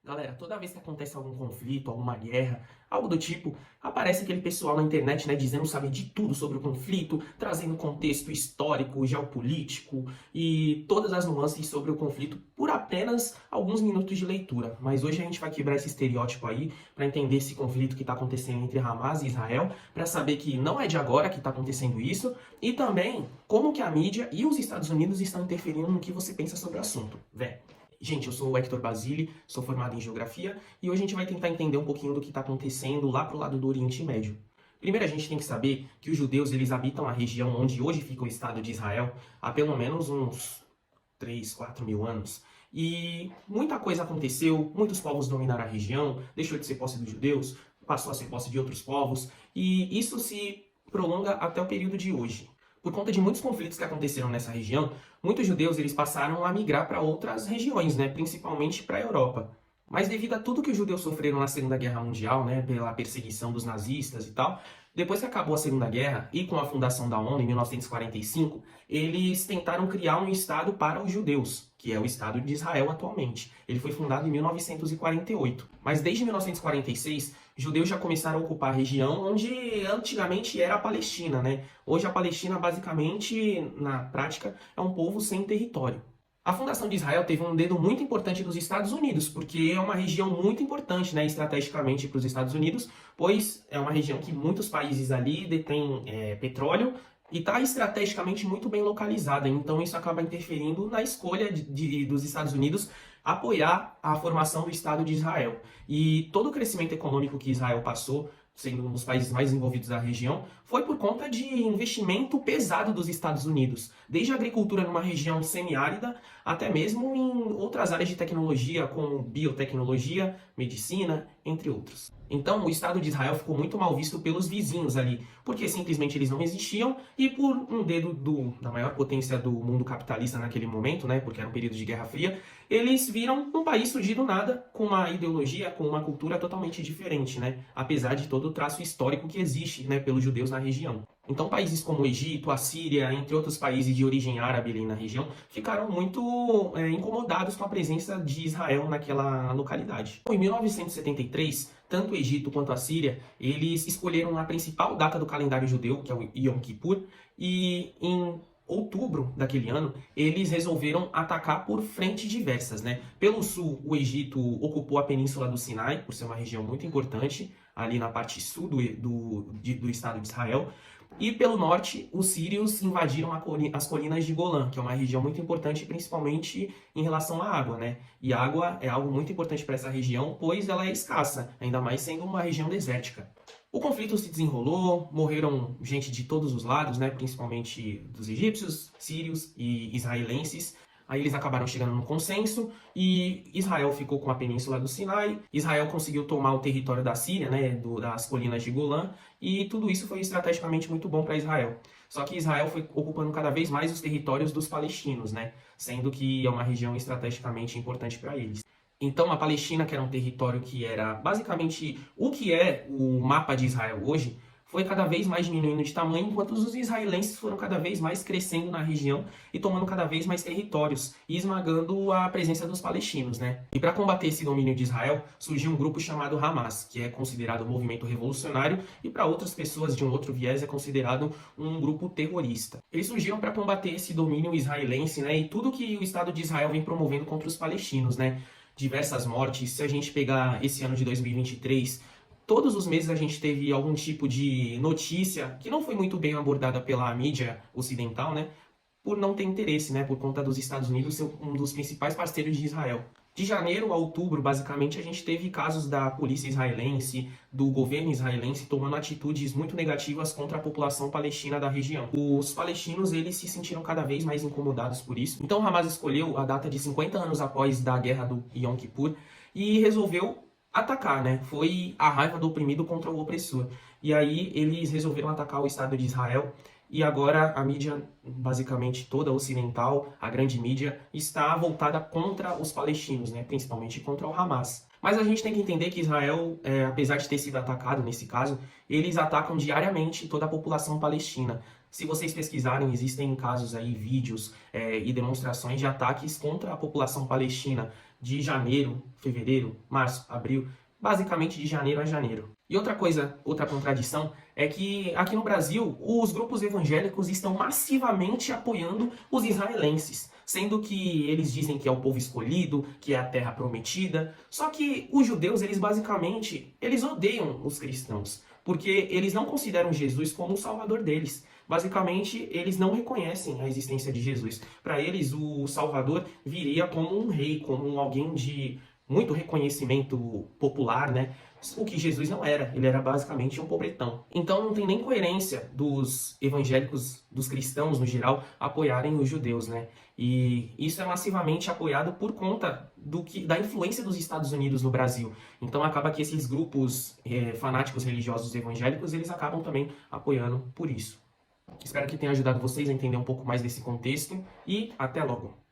Galera, toda vez que acontece algum conflito, alguma guerra, algo do tipo, aparece aquele pessoal na internet, né, dizendo saber de tudo sobre o conflito, trazendo contexto histórico, geopolítico e todas as nuances sobre o conflito por apenas alguns minutos de leitura. Mas hoje a gente vai quebrar esse estereótipo aí para entender esse conflito que está acontecendo entre Hamas e Israel, para saber que não é de agora que está acontecendo isso e também como que a mídia e os Estados Unidos estão interferindo no que você pensa sobre o assunto. Vé. Gente, eu sou o Hector Basile, sou formado em Geografia e hoje a gente vai tentar entender um pouquinho do que está acontecendo lá pro lado do Oriente Médio. Primeiro a gente tem que saber que os judeus eles habitam a região onde hoje fica o Estado de Israel há pelo menos uns 3, 4 mil anos. E muita coisa aconteceu, muitos povos dominaram a região, deixou de ser posse dos judeus, passou a ser posse de outros povos, e isso se prolonga até o período de hoje. Por conta de muitos conflitos que aconteceram nessa região, muitos judeus eles passaram a migrar para outras regiões, né, principalmente para a Europa. Mas devido a tudo que os judeus sofreram na Segunda Guerra Mundial, né, pela perseguição dos nazistas e tal, depois que acabou a Segunda Guerra e com a fundação da ONU em 1945, eles tentaram criar um estado para os judeus, que é o Estado de Israel atualmente. Ele foi fundado em 1948. Mas desde 1946, judeus já começaram a ocupar a região onde antigamente era a Palestina, né? Hoje a Palestina, basicamente, na prática, é um povo sem território. A fundação de Israel teve um dedo muito importante dos Estados Unidos, porque é uma região muito importante, né, estrategicamente para os Estados Unidos, pois é uma região que muitos países ali detêm petróleo e está estrategicamente muito bem localizada. Então isso acaba interferindo na escolha dos Estados Unidos apoiar a formação do Estado de Israel. E todo o crescimento econômico que Israel passou, sendo um dos países mais desenvolvidos da região, foi por conta de investimento pesado dos Estados Unidos, desde a agricultura numa região semiárida, até mesmo em outras áreas de tecnologia, como biotecnologia, medicina, entre outros. Então, o Estado de Israel ficou muito mal visto pelos vizinhos ali, porque simplesmente eles não existiam e por um dedo da maior potência do mundo capitalista naquele momento, né, porque era um período de Guerra Fria, eles viram um país surgir do nada, com uma ideologia, com uma cultura totalmente diferente, né, apesar de todo o traço histórico que existe, né, pelos judeus na região. Então, países como o Egito, a Síria, entre outros países de origem árabe ali na região, ficaram muito incomodados com a presença de Israel naquela localidade. Em 1973, tanto o Egito quanto a Síria, eles escolheram a principal data do calendário judeu, que é o Yom Kippur, e em outubro daquele ano, eles resolveram atacar por frentes diversas, né? Pelo sul, o Egito ocupou a península do Sinai, por ser uma região muito importante, ali na parte sul do Estado de Israel. E pelo norte, os sírios invadiram as colinas de Golã, que é uma região muito importante, principalmente em relação à água, né? E água é algo muito importante para essa região, pois ela é escassa, ainda mais sendo uma região desértica. O conflito se desenrolou, morreram gente de todos os lados, né? Principalmente dos egípcios, sírios e israelenses. Aí eles acabaram chegando num consenso e Israel ficou com a península do Sinai. Israel conseguiu tomar o território da Síria, né, das colinas de Golã, e tudo isso foi estrategicamente muito bom para Israel. Só que Israel foi ocupando cada vez mais os territórios dos palestinos, né, sendo que é uma região estrategicamente importante para eles. Então a Palestina, que era um território que era basicamente o que é o mapa de Israel hoje, foi cada vez mais diminuindo de tamanho, enquanto os israelenses foram cada vez mais crescendo na região e tomando cada vez mais territórios e esmagando a presença dos palestinos, né? E para combater esse domínio de Israel, surgiu um grupo chamado Hamas, que é considerado um movimento revolucionário e para outras pessoas de um outro viés é considerado um grupo terrorista. Eles surgiram para combater esse domínio israelense, né? E tudo que o Estado de Israel vem promovendo contra os palestinos, né? Diversas mortes. Se a gente pegar esse ano de 2023, todos os meses a gente teve algum tipo de notícia que não foi muito bem abordada pela mídia ocidental, né? Por não ter interesse, né? Por conta dos Estados Unidos ser um dos principais parceiros de Israel. De janeiro a outubro, basicamente, a gente teve casos da polícia israelense, do governo israelense, tomando atitudes muito negativas contra a população palestina da região. Os palestinos, eles se sentiram cada vez mais incomodados por isso. Então, Hamas escolheu a data de 50 anos após da guerra do Yom Kippur e resolveu atacar, né? Foi a raiva do oprimido contra o opressor. E aí eles resolveram atacar o Estado de Israel e agora a mídia, basicamente toda ocidental, a grande mídia, está voltada contra os palestinos, né? Principalmente contra o Hamas. Mas a gente tem que entender que Israel, apesar de ter sido atacado nesse caso, eles atacam diariamente toda a população palestina. Se vocês pesquisarem, existem casos aí, vídeos e demonstrações de ataques contra a população palestina, de janeiro, fevereiro, março, abril, basicamente de janeiro a janeiro. E outra coisa, outra contradição, é que aqui no Brasil os grupos evangélicos estão massivamente apoiando os israelenses, sendo que eles dizem que é o povo escolhido, que é a terra prometida. Só que os judeus, eles odeiam os cristãos, porque eles não consideram Jesus como o salvador deles. Basicamente, eles não reconhecem a existência de Jesus. Para eles, o Salvador viria como um rei, como alguém de muito reconhecimento popular, né? O que Jesus não era, ele era basicamente um pobretão. Então não tem nem coerência dos evangélicos, dos cristãos no geral, apoiarem os judeus, né? E isso é massivamente apoiado por conta da influência dos Estados Unidos no Brasil. Então acaba que esses grupos fanáticos religiosos evangélicos, eles acabam também apoiando por isso. Espero que tenha ajudado vocês a entender um pouco mais desse contexto e até logo!